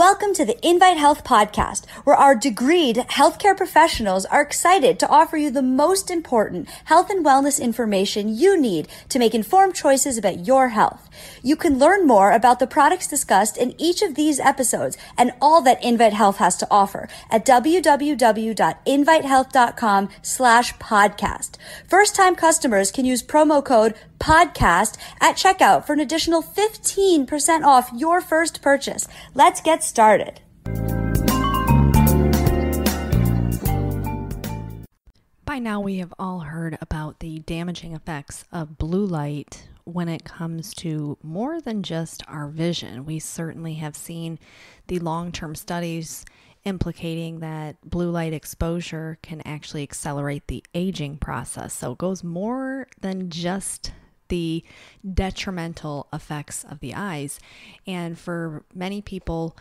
Welcome to the Invite Health podcast, where our degreed healthcare professionals are excited to offer you the most important health and wellness information you need to make informed choices about your health. You can learn more about the products discussed in each of these episodes and all that Invite Health has to offer at www.invitehealth.com/podcast. First-time customers can use promo code podcast at checkout for an additional 15% off your first purchase. Let's get started. By now, we have all heard about the damaging effects of blue light when it comes to more than just our vision. We certainly have seen the long-term studies implicating that blue light exposure can actually accelerate the aging process. So it goes more than just the detrimental effects of the eyes. And for many people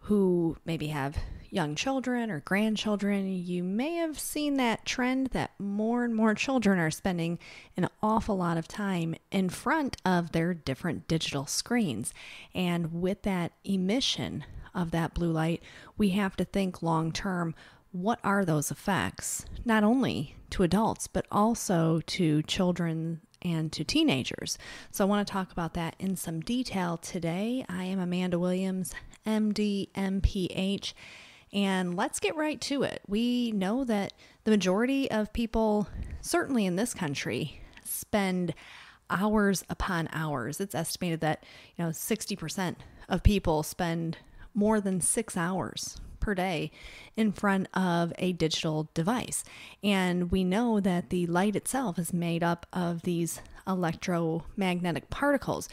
who maybe have young children or grandchildren, you may have seen that trend that more and more children are spending an awful lot of time in front of their different digital screens. And with that emission of that blue light, we have to think long term, what are those effects, not only to adults, but also to children and to teenagers. So I want to talk about that in some detail today. I am Amanda Williams, MD, MPH, and let's get right to it. We know that the majority of people, certainly in this country, spend hours upon hours. It's estimated that 60% of people spend more than 6 hours per day in front of a digital device. And we know that the light itself is made up of these electromagnetic particles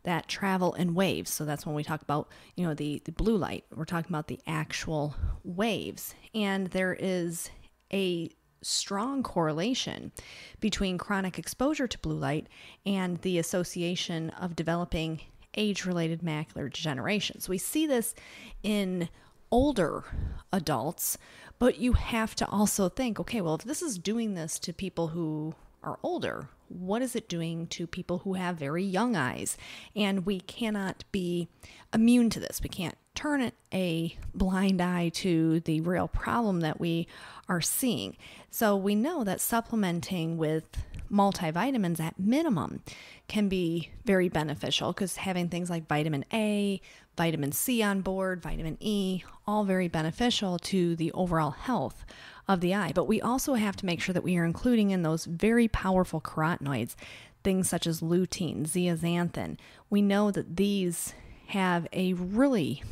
that travel in waves. So that's when we talk about, the blue light, we're talking about the actual waves. And there is a strong correlation between chronic exposure to blue light and the association of developing age-related macular degeneration. So we see this in older adults, but you have to also think, okay, well, if this is doing this to people who are older, what is it doing to people who have very young eyes? And we cannot be immune to this. We can't turn a blind eye to the real problem that we are seeing. So we know that supplementing with multivitamins at minimum can be very beneficial, because having things like vitamin A, vitamin C on board, vitamin E, all very beneficial to the overall health of the eye. But we also have to make sure that we are including in those very powerful carotenoids, things such as lutein, zeaxanthin. We know that these have a really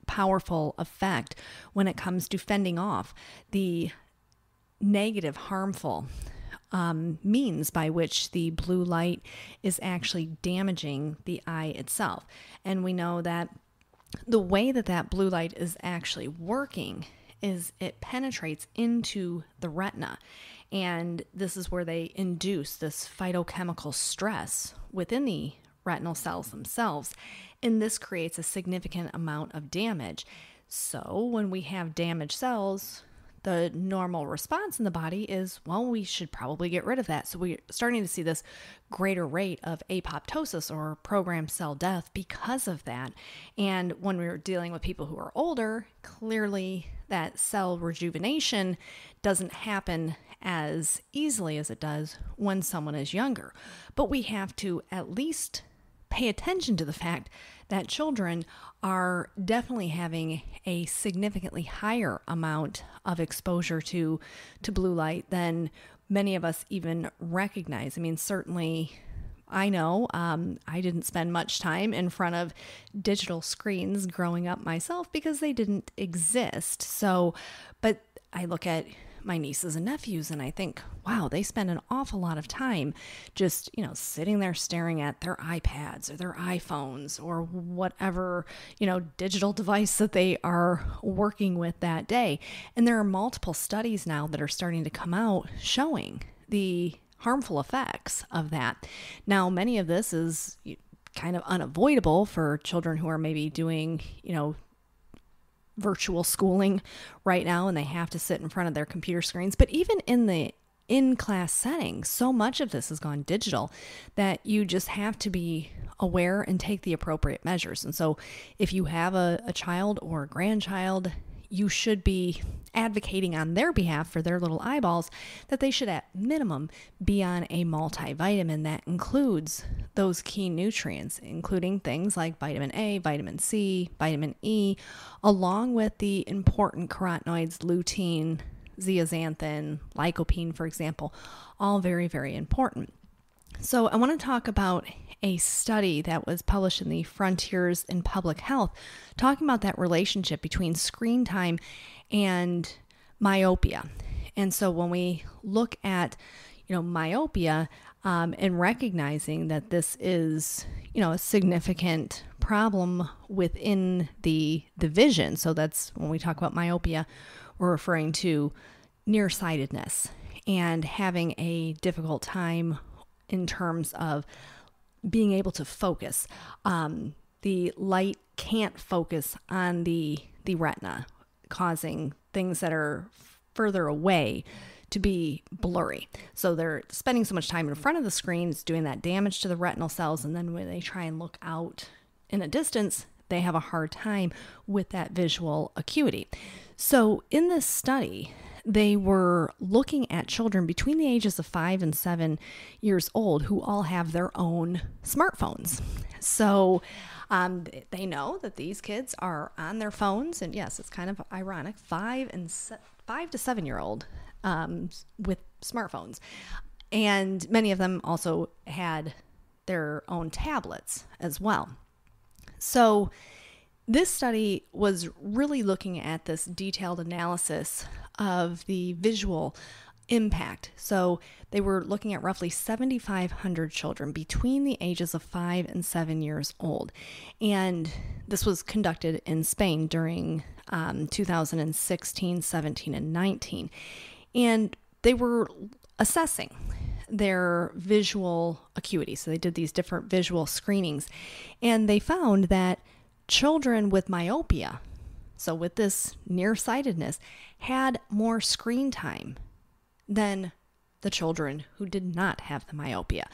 powerful effect when it comes to fending off the negative, harmful means by which the blue light is actually damaging the eye itself. And we know that the way that that blue light is actually working is it penetrates into the retina. And this is where they induce this phytochemical stress within the retinal cells themselves. And this creates a significant amount of damage. So when we have damaged cells, the normal response in the body is, well, we should probably get rid of that. So we're starting to see this greater rate of apoptosis or programmed cell death because of that. And when we're dealing with people who are older, clearly that cell rejuvenation doesn't happen as easily as it does when someone is younger. But we have to at least pay attention to the fact that children are definitely having a significantly higher amount of exposure to blue light than many of us even recognize. I mean, certainly I know I didn't spend much time in front of digital screens growing up myself because they didn't exist. So, but I look at my nieces and nephews and I think, wow, they spend an awful lot of time just, sitting there staring at their iPads or their iPhones or whatever, digital device that they are working with that day. And there are multiple studies now that are starting to come out showing the harmful effects of that. Now, many of this is kind of unavoidable for children who are maybe doing, virtual schooling right now and they have to sit in front of their computer screens. But even in the in-class setting, so much of this has gone digital that you just have to be aware and take the appropriate measures. And so if you have a child or a grandchild, you should be advocating on their behalf for their little eyeballs that they should at minimum be on a multivitamin that includes those key nutrients, including things like vitamin A, vitamin C, vitamin E, along with the important carotenoids, lutein, zeaxanthin, lycopene, for example, all very, very important. So I want to talk about a study that was published in the Frontiers in Public Health, talking about that relationship between screen time and myopia. And so when we look at, myopia, and recognizing that this is, a significant problem within the vision. So that's when we talk about myopia, we're referring to nearsightedness and having a difficult time in terms of being able to focus. The light can't focus on the retina, causing things that are further away to be blurry. So they're spending so much time in front of the screen, it's doing that damage to the retinal cells. And then when they try and look out in a distance, they have a hard time with that visual acuity. So in this study, they were looking at children between the ages of 5 and 7 years old who all have their own smartphones. So they know that these kids are on their phones. And yes, it's kind of ironic, 5 to 7 year old with smartphones. And many of them also had their own tablets as well. So this study was really looking at this detailed analysis of the visual impact. So they were looking at roughly 7,500 children between the ages of 5 and 7 years old. And this was conducted in Spain during 2016, 17, and 19. And they were assessing their visual acuity. So they did these different visual screenings. And they found that children with myopia, so with this nearsightedness, had more screen time than the children who did not have the myopia.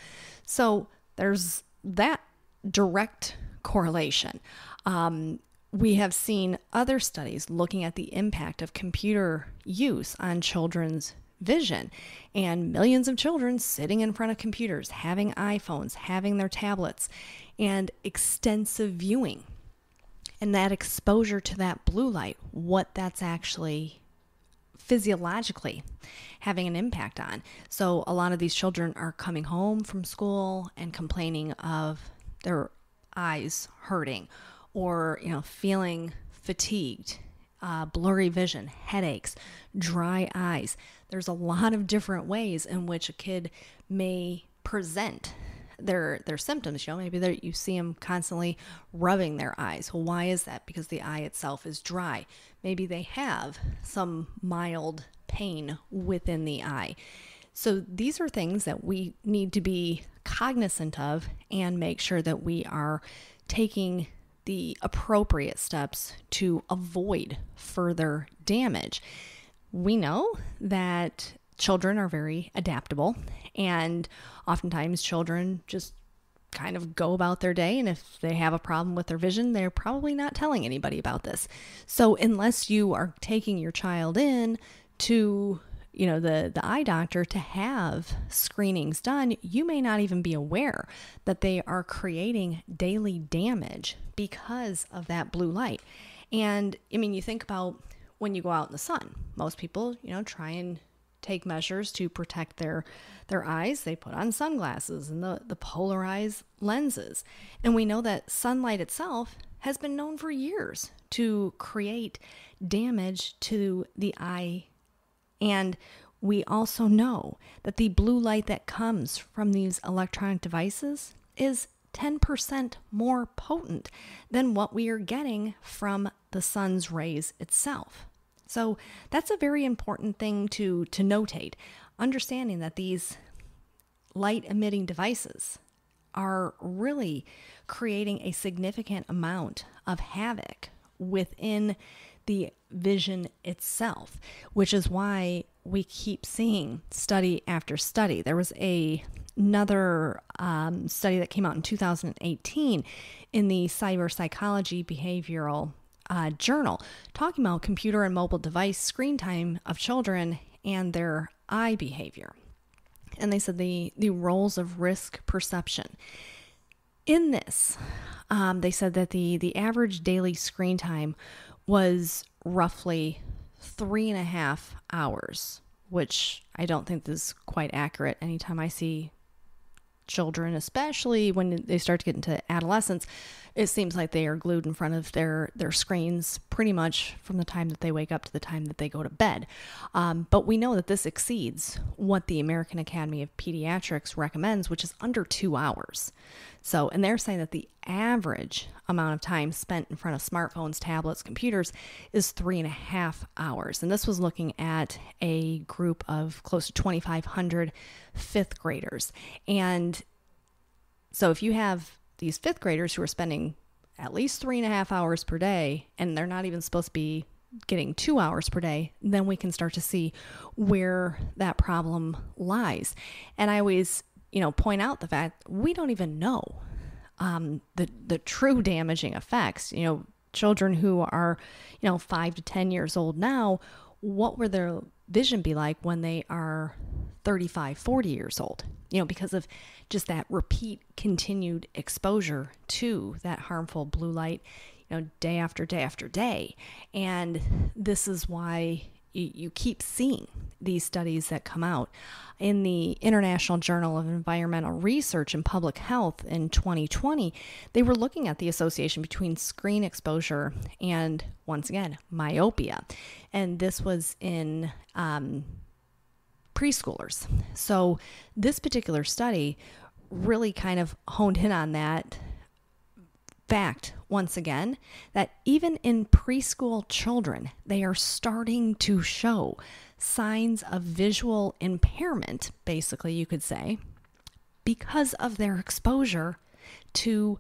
So there's that direct correlation. We have seen other studies looking at the impact of computer use on children's vision, and millions of children sitting in front of computers, having iPhones, having their tablets, and extensive viewing. And that exposure to that blue light, what that's actually physiologically having an impact on. So a lot of these children are coming home from school and complaining of their eyes hurting or, feeling fatigued, blurry vision, headaches, dry eyes. There's a lot of different ways in which a kid may present their symptoms. Maybe you see them constantly rubbing their eyes. Well, why is that? Because the eye itself is dry. Maybe they have some mild pain within the eye. So these are things that we need to be cognizant of and make sure that we are taking the appropriate steps to avoid further damage. We know that children are very adaptable, and oftentimes children just kind of go about their day, and if they have a problem with their vision, they're probably not telling anybody about this. So unless you are taking your child in to the eye doctor to have screenings done, you may not even be aware that they are creating daily damage because of that blue light. And you think about when you go out in the sun, most people, try and take measures to protect their eyes. They put on sunglasses and the polarized lenses. And we know that sunlight itself has been known for years to create damage to the eye. And we also know that the blue light that comes from these electronic devices is 10% more potent than what we are getting from the sun's rays itself. So that's a very important thing to notate, understanding that these light emitting devices are really creating a significant amount of havoc within the vision itself, which is why we keep seeing study after study. There was another study that came out in 2018 in the Cyber Psychology Behavioral Journal, talking about computer and mobile device screen time of children and their eye behavior. And they said the roles of risk perception. In this, they said that the average daily screen time was roughly 3.5 hours, which I don't think is quite accurate. Anytime I see children, especially when they start to get into adolescence, it seems like they are glued in front of their screens pretty much from the time that they wake up to the time that they go to bed. But we know that this exceeds what the American Academy of Pediatrics recommends, which is under 2 hours. So, and they're saying that the average amount of time spent in front of smartphones, tablets, computers is 3.5 hours. And this was looking at a group of close to 2,500 fifth graders. And so if you have these fifth graders who are spending at least 3.5 hours per day, and they're not even supposed to be getting 2 hours per day, then we can start to see where that problem lies. And I always, point out the fact we don't even know the true damaging effects. Children who are, 5 to 10 years old now, what will their vision be like when they are 35, 40 years old? Because of just that repeat continued exposure to that harmful blue light, day after day after day. And this is why you keep seeing these studies that come out. In the International Journal of Environmental Research and Public Health in 2020, they were looking at the association between screen exposure and, once again, myopia. And this was in preschoolers. So this particular study really kind of honed in on that fact, once again, that even in preschool children, they are starting to show signs of visual impairment, basically, you could say, because of their exposure to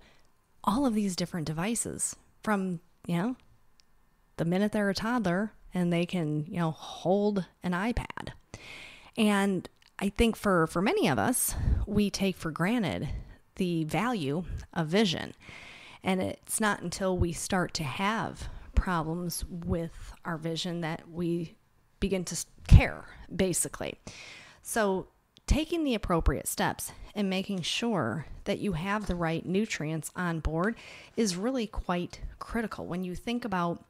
all of these different devices from, the minute they're a toddler and they can, hold an iPad. And I think for many of us, we take for granted the value of vision. And it's not until we start to have problems with our vision that we begin to care, basically. So taking the appropriate steps and making sure that you have the right nutrients on board is really quite critical. When you think about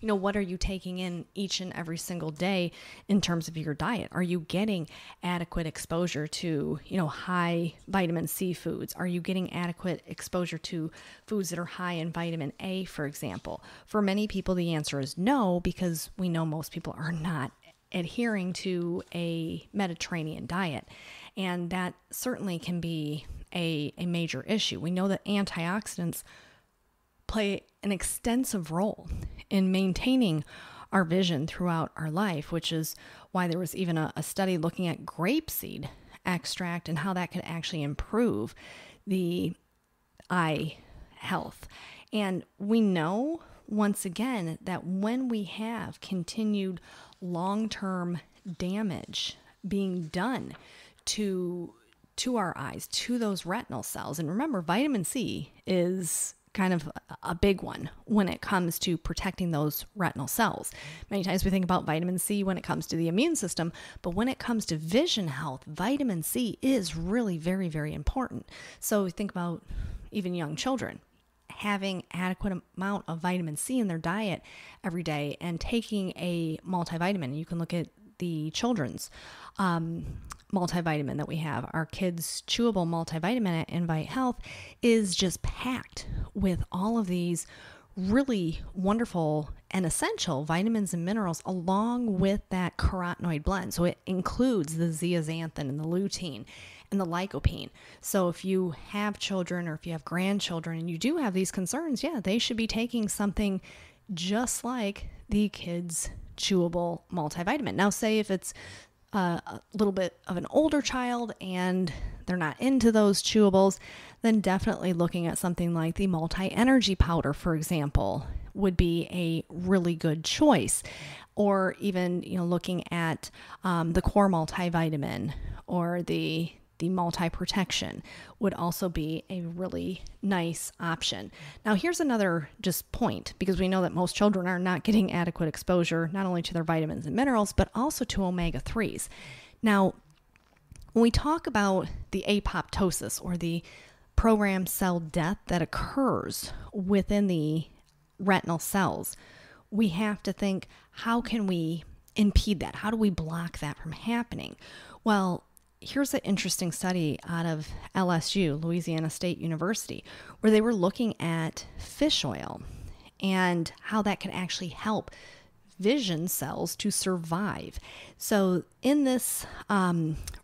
what are you taking in each and every single day in terms of your diet? Are you getting adequate exposure to, high vitamin C foods? Are you getting adequate exposure to foods that are high in vitamin A, for example? For many people, the answer is no, because we know most people are not adhering to a Mediterranean diet. And that certainly can be a major issue. We know that antioxidants play an extensive role in maintaining our vision throughout our life, which is why there was even a study looking at grapeseed extract and how that could actually improve the eye health. And we know, once again, that when we have continued long-term damage being done to our eyes, to those retinal cells, and remember, vitamin C is kind of a big one when it comes to protecting those retinal cells. Many times we think about vitamin C when it comes to the immune system, but when it comes to vision health, vitamin C is really very, very important. So think about even young children having adequate amount of vitamin C in their diet every day and taking a multivitamin. You can look at the children's multivitamin that we have. Our kids' chewable multivitamin at Invite Health is just packed with all of these really wonderful and essential vitamins and minerals along with that carotenoid blend. So it includes the zeaxanthin and the lutein and the lycopene. So if you have children or if you have grandchildren and you do have these concerns, they should be taking something just like the kids' chewable multivitamin. Now, say if it's a little bit of an older child and they're not into those chewables, then definitely looking at something like the multi-energy powder, for example, would be a really good choice. Or even, looking at the core multivitamin or the multi-protection would also be a really nice option. Now, here's another just point, because we know that most children are not getting adequate exposure, not only to their vitamins and minerals, but also to omega-3s. Now, when we talk about the apoptosis or the programmed cell death that occurs within the retinal cells, we have to think, how can we impede that? How do we block that from happening? Well, here's an interesting study out of LSU, Louisiana State University, where they were looking at fish oil and how that can actually help vision cells to survive. So in this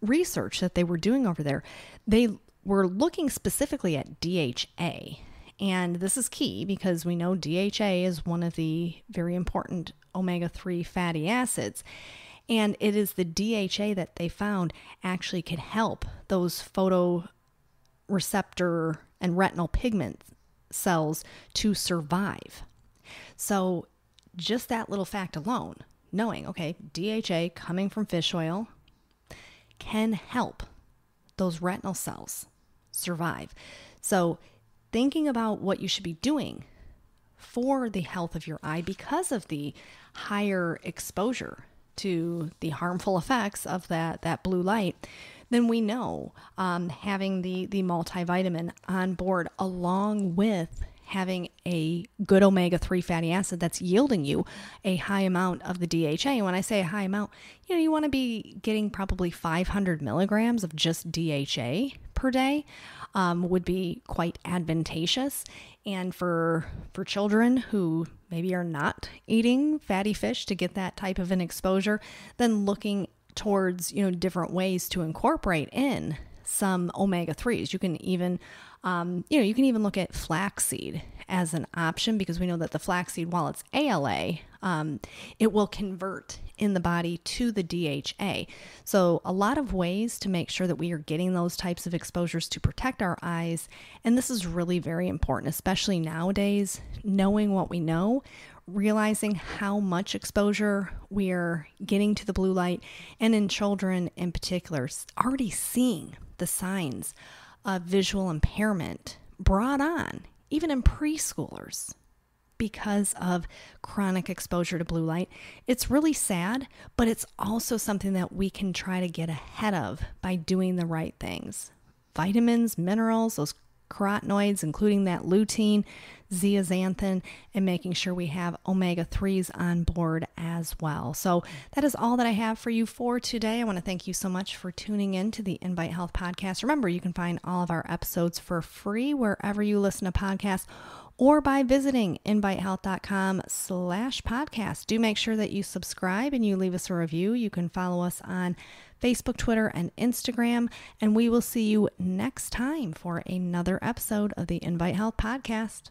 research that they were doing over there, they were looking specifically at DHA. And this is key because we know DHA is one of the very important omega-3 fatty acids. And it is the DHA that they found actually could help those photoreceptor and retinal pigment cells to survive. So just that little fact alone, knowing, okay, DHA coming from fish oil can help those retinal cells survive. So thinking about what you should be doing for the health of your eye because of the higher exposure to the harmful effects of that blue light, then we know having the multivitamin on board along with having a good omega-3 fatty acid that's yielding you a high amount of the DHA. And when I say a high amount, you want to be getting probably 500 milligrams of just DHA per day would be quite advantageous. And for children who maybe are not eating fatty fish to get that type of an exposure, then looking towards, different ways to incorporate in some omega-3s. You can even look at flaxseed as an option, because we know that the flaxseed, while it's ALA, it will convert in the body to the DHA. So a lot of ways to make sure that we are getting those types of exposures to protect our eyes. And this is really very important, especially nowadays, knowing what we know, realizing how much exposure we are getting to the blue light, and in children in particular, already seeing the signs of visual impairment brought on, even in preschoolers, because of chronic exposure to blue light. It's really sad, but it's also something that we can try to get ahead of by doing the right things. Vitamins, minerals, those carotenoids, including that lutein, zeaxanthin, and making sure we have omega-3s on board as well. So that is all that I have for you for today. I want to thank you so much for tuning in to the Invite Health podcast. Remember, you can find all of our episodes for free wherever you listen to podcasts, or by visiting invitehealth.com/podcast. Do make sure that you subscribe and you leave us a review. You can follow us on Facebook, Twitter, and Instagram, and we will see you next time for another episode of the Invite Health podcast.